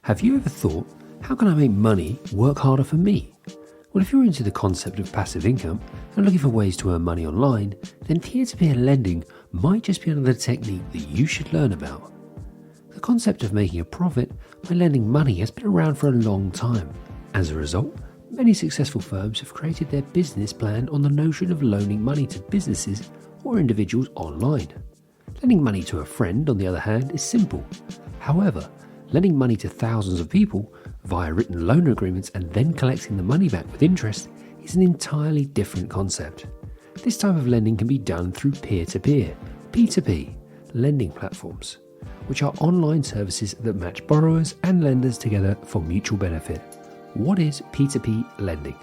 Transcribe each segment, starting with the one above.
Have you ever thought, how can I make money work harder for me? Well, if you're into the concept of passive income and looking for ways to earn money online, then peer-to-peer lending might just be another technique that you should learn about. The concept of making a profit by lending money has been around for a long time. As a result, many successful firms have created their business plan on the notion of loaning money to businesses or individuals online. Lending money to a friend, on the other hand, is simple. However, lending money to thousands of people via written loan agreements and then collecting the money back with interest is an entirely different concept. This type of lending can be done through peer-to-peer, P2P lending platforms, which are online services that match borrowers and lenders together for mutual benefit. What is P2P lending?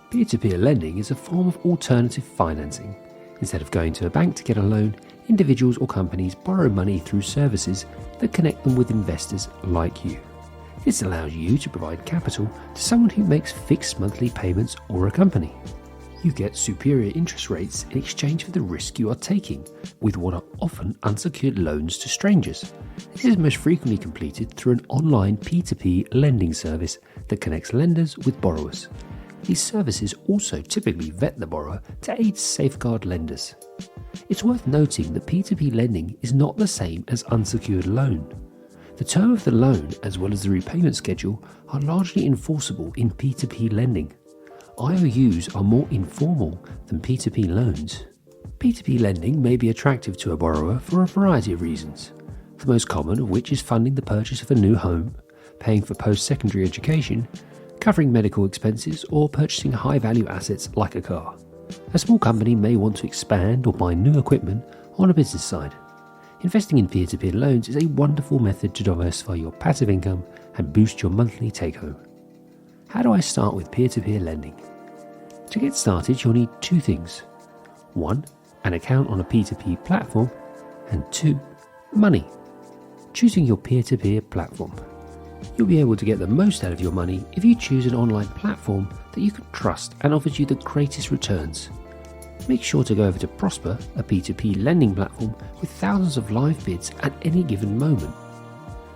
Peer-to-peer lending is a form of alternative financing. Instead of going to a bank to get a loan, individuals or companies borrow money through services that connect them with investors like you. This allows you to provide capital to someone who makes fixed monthly payments or a company. You get superior interest rates in exchange for the risk you are taking with what are often unsecured loans to strangers. This is most frequently completed through an online P2P lending service that connects lenders with borrowers. These services also typically vet the borrower to aid safeguard lenders. It's worth noting that P2P lending is not the same as unsecured loan. The term of the loan as well as the repayment schedule are largely enforceable in P2P lending. IOUs are more informal than P2P loans. P2P lending may be attractive to a borrower for a variety of reasons, the most common of which is funding the purchase of a new home, paying for post-secondary education, covering medical expenses, or purchasing high-value assets like a car. A small company may want to expand or buy new equipment on a business side. Investing in peer-to-peer loans is a wonderful method to diversify your passive income and boost your monthly take-home. How do I start with peer-to-peer lending? To get started, you'll need two things. 1. An account on a P2P platform, and 2. Money. Choosing your peer-to-peer platform. You'll be able to get the most out of your money if you choose an online platform that you can trust and offers you the greatest returns. Make sure to go over to Prosper, a P2P lending platform with thousands of live bids at any given moment.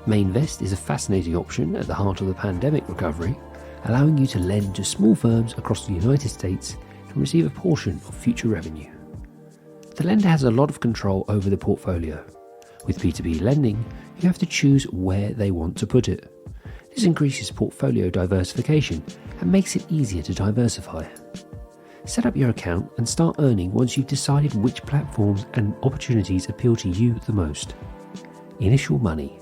Mainvest is a fascinating option at the heart of the pandemic recovery, allowing you to lend to small firms across the United States and receive a portion of future revenue. The lender has a lot of control over the portfolio. With P2P lending, you have to choose where they want to put it. This increases portfolio diversification and makes it easier to diversify. Set up your account and start earning once you've decided which platforms and opportunities appeal to you the most. Initial money.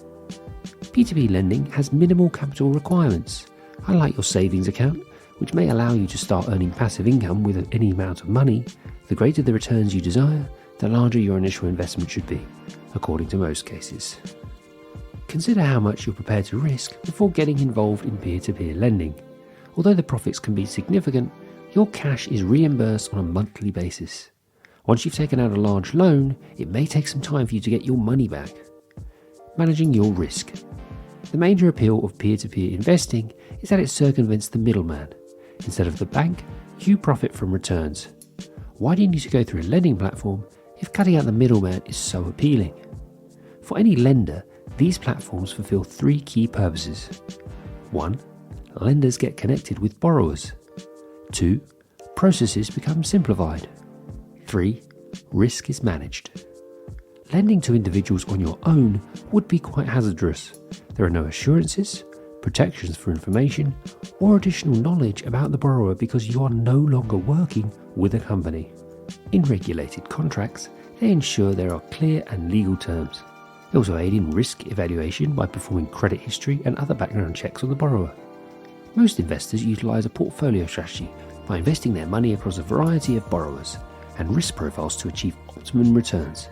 P2P lending has minimal capital requirements, unlike your savings account, which may allow you to start earning passive income with any amount of money. The greater the returns you desire, the larger your initial investment should be, according to most cases. Consider how much you're prepared to risk before getting involved in peer-to-peer lending. Although the profits can be significant, your cash is reimbursed on a monthly basis. Once you've taken out a large loan, it may take some time for you to get your money back. Managing your risk. The major appeal of peer-to-peer investing is that it circumvents the middleman. Instead of the bank, you profit from returns. Why do you need to go through a lending platform if cutting out the middleman is so appealing? For any lender, these platforms fulfill three key purposes. 1. Lenders get connected with borrowers. 2. Processes become simplified. 3. Risk is managed. Lending to individuals on your own would be quite hazardous. There are no assurances, protections for information, or additional knowledge about the borrower because you are no longer working with a company. In regulated contracts, they ensure there are clear and legal terms. They also aid in risk evaluation by performing credit history and other background checks on the borrower. Most investors utilize a portfolio strategy by investing their money across a variety of borrowers and risk profiles to achieve optimum returns.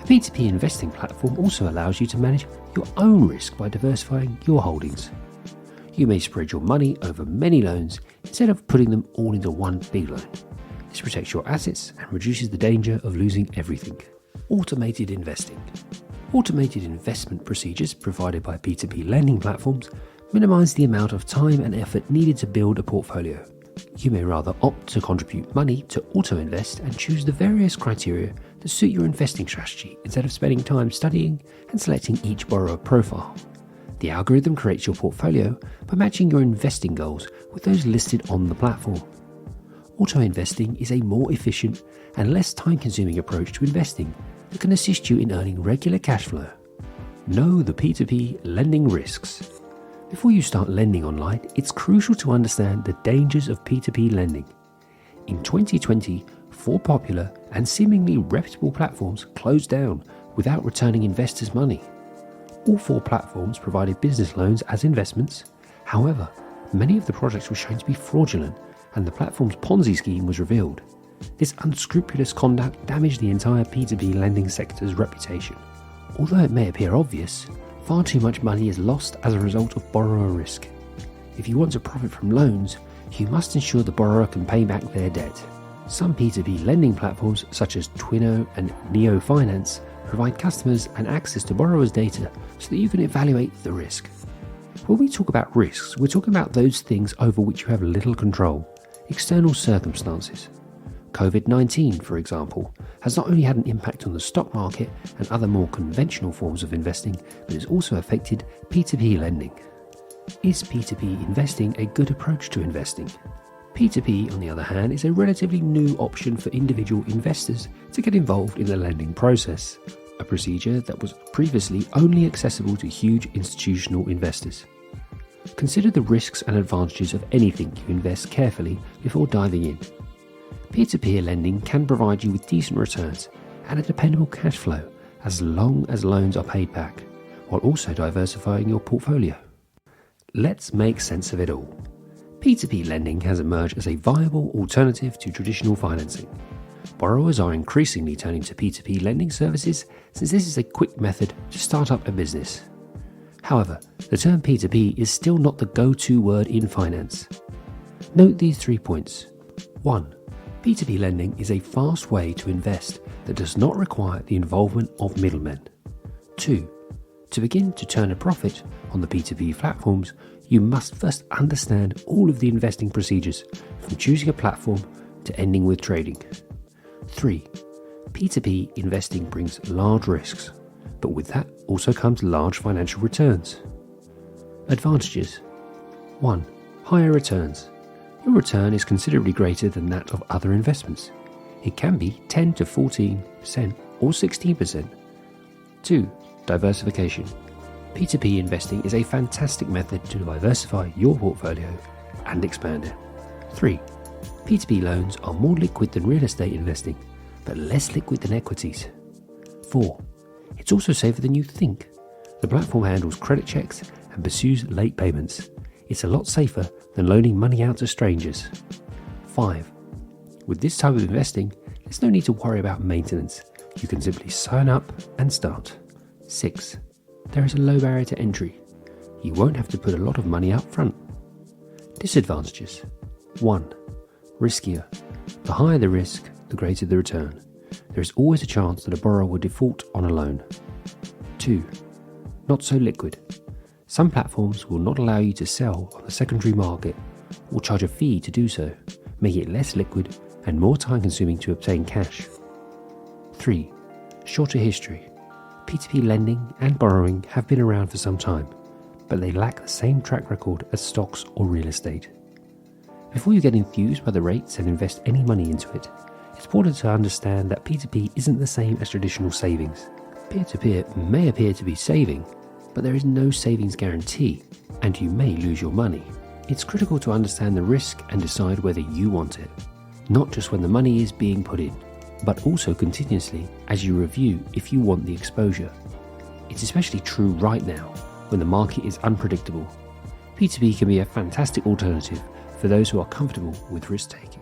A P2P investing platform also allows you to manage your own risk by diversifying your holdings. You may spread your money over many loans instead of putting them all into one big loan. This protects your assets and reduces the danger of losing everything. Automated investing. Automated investment procedures provided by P2P lending platforms minimize the amount of time and effort needed to build a portfolio. You may rather opt to contribute money to auto-invest and choose the various criteria that suit your investing strategy instead of spending time studying and selecting each borrower profile. The algorithm creates your portfolio by matching your investing goals with those listed on the platform. Auto-investing is a more efficient and less time-consuming approach to investing that can assist you in earning regular cash flow. Know the P2P lending risks. Before you start lending online, it's crucial to understand the dangers of P2P lending. In 2020, 4 popular and seemingly reputable platforms closed down without returning investors' money. All 4 platforms provided business loans as investments. However, many of the projects were shown to be fraudulent and the platform's Ponzi scheme was revealed. This unscrupulous conduct damaged the entire P2P lending sector's reputation. Although it may appear obvious, far too much money is lost as a result of borrower risk. If you want to profit from loans, you must ensure the borrower can pay back their debt. Some P2P lending platforms such as Twino and Neo Finance provide customers an access to borrowers' data so that you can evaluate the risk. When we talk about risks, we're talking about those things over which you have little control, external circumstances. COVID-19, for example, has not only had an impact on the stock market and other more conventional forms of investing, but has also affected P2P lending. Is P2P investing a good approach to investing? P2P, on the other hand, is a relatively new option for individual investors to get involved in the lending process, a procedure that was previously only accessible to huge institutional investors. Consider the risks and advantages of anything you invest carefully before diving in. Peer-to-peer lending can provide you with decent returns and a dependable cash flow as long as loans are paid back, while also diversifying your portfolio. Let's make sense of it all. P2P lending has emerged as a viable alternative to traditional financing. Borrowers are increasingly turning to P2P lending services since this is a quick method to start up a business. However, the term P2P is still not the go-to word in finance. Note these 3 points. 1. P2P lending is a fast way to invest that does not require the involvement of middlemen. 2. To begin to turn a profit on the P2P platforms, you must first understand all of the investing procedures, from choosing a platform to ending with trading. 3. P2P investing brings large risks, but with that also comes large financial returns. Advantages. 1. Higher returns. Your return is considerably greater than that of other investments. It can be 10 to 14% or 16%. 2. Diversification. P2P investing is a fantastic method to diversify your portfolio and expand it. 3. P2P loans are more liquid than real estate investing, but less liquid than equities. 4. It's also safer than you think. The platform handles credit checks and pursues late payments. It's a lot safer than loaning money out to strangers. 5. With this type of investing, there's no need to worry about maintenance. You can simply sign up and start. 6. There is a low barrier to entry. You won't have to put a lot of money up front. Disadvantages. 1. Riskier. The higher the risk, the greater the return. There is always a chance that a borrower will default on a loan. 2. Not so liquid. Some platforms will not allow you to sell on the secondary market or charge a fee to do so, making it less liquid and more time-consuming to obtain cash. 3. Shorter history. P2P lending and borrowing have been around for some time, but they lack the same track record as stocks or real estate. Before you get enthused by the rates and invest any money into it, it's important to understand that P2P isn't the same as traditional savings. Peer-to-peer may appear to be saving, but there is no savings guarantee, and you may lose your money. It's critical to understand the risk and decide whether you want it, not just when the money is being put in, but also continuously as you review if you want the exposure. It's especially true right now, when the market is unpredictable. P2P can be a fantastic alternative for those who are comfortable with risk-taking.